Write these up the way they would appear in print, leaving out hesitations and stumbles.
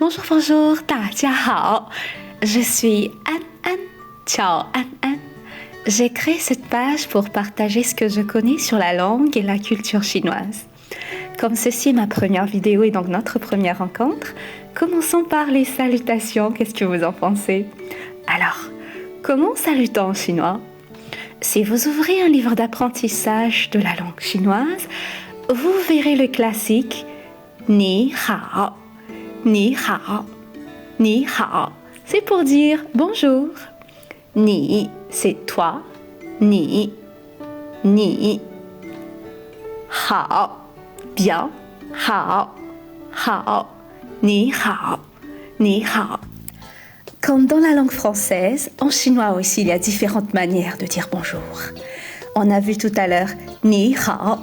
Bonjour, bonjour, 大家好. Je suis Anne Anne. Ciao Anne Anne. J'ai créé cette page pour partager ce que je connais sur la langue et la culture chinoise. Comme ceci est ma première vidéo et donc notre première rencontre, commençons par les salutations. Qu'est-ce que vous en pensez? Alors, comment salutons en chinois? Si vous ouvrez un livre d'apprentissage de la langue chinoise, vous verrez le classique Ni hao. Ni hao. Ni hao. C'est pour dire bonjour. Ni, c'est toi. Ni. Ni. Hao. Bien. Hao. Hao. Ni hao. Ni hao. Comme dans la langue française, en chinois aussi, il y a différentes manières de dire bonjour. On a vu tout à l'heure ni hao,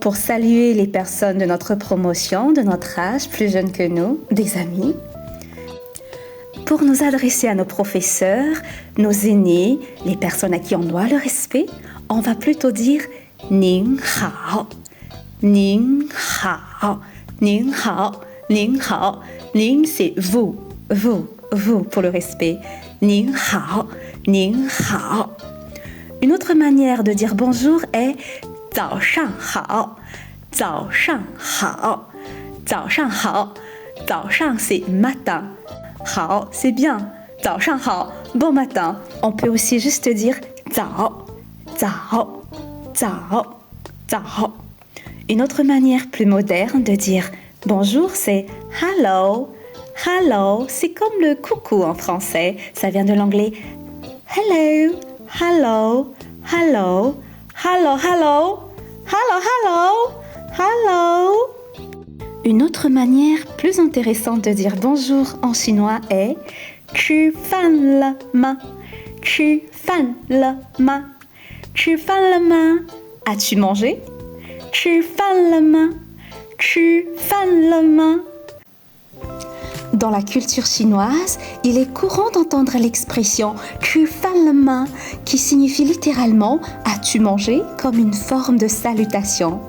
pour saluer les personnes de notre promotion, de notre âge, plus jeunes que nous, des amis. Pour nous adresser à nos professeurs, nos aînés, les personnes à qui on doit le respect, on va plutôt dire ning hao. Ning hao. Ning hao. Ning hao. Ning, c'est vous. Vous pour le respect. Ning hao. Ning hao. Une autre manière de dire bonjour est 早上好. 早上好. 早上好. 早上 c'est matin. 好 c'est bien. 早上好, bon matin. On peut aussi juste dire 早. 早. 早. 早. Une autre manière plus moderne de dire bonjour, c'est hello. Hello, c'est comme le coucou en français. Ça vient de l'anglais hello, hello, hello, hello, hello, hello, hello, hello. Une autre manière plus intéressante de dire bonjour en chinois est 吃饭了吗? 吃饭了吗? 吃饭了吗? As-tu mangé? 吃饭了吗? 吃饭了吗? Dans la culture chinoise, il est courant d'entendre l'expression « tu fan le main » qui signifie littéralement « as-tu mangé » comme une forme de salutation.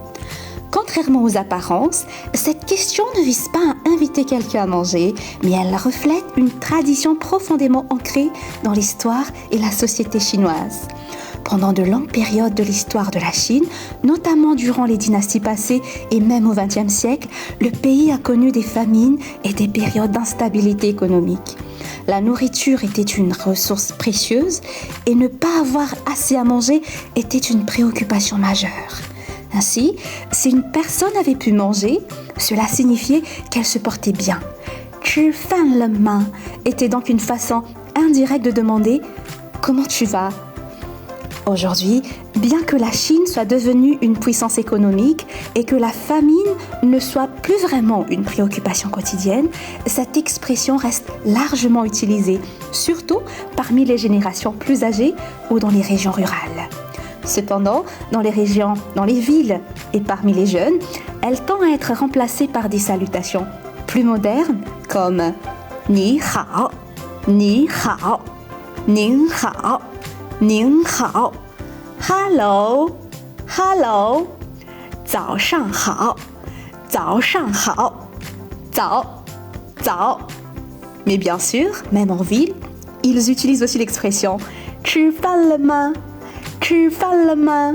Contrairement aux apparences, cette question ne vise pas à inviter quelqu'un à manger, mais elle reflète une tradition profondément ancrée dans l'histoire et la société chinoise. Pendant de longues périodes de l'histoire de la Chine, notamment durant les dynasties passées et même au XXe siècle, le pays a connu des famines et des périodes d'instabilité économique. La nourriture était une ressource précieuse et ne pas avoir assez à manger était une préoccupation majeure. Ainsi, si une personne avait pu manger, cela signifiait qu'elle se portait bien. 吃饭了吗 était donc une façon indirecte de demander « comment tu vas ?» Aujourd'hui, bien que la Chine soit devenue une puissance économique et que la famine ne soit plus vraiment une préoccupation quotidienne, cette expression reste largement utilisée, surtout parmi les générations plus âgées ou dans les régions rurales. Cependant, dans les villes et parmi les jeunes, elle tend à être remplacée par des salutations plus modernes comme ni hao, ni hao, ning hao. 您好 Hello, hello, 早上好 早上好 早 Mais bien sûr, même en ville, ils utilisent aussi l'expression 吃饭了吗 吃饭了吗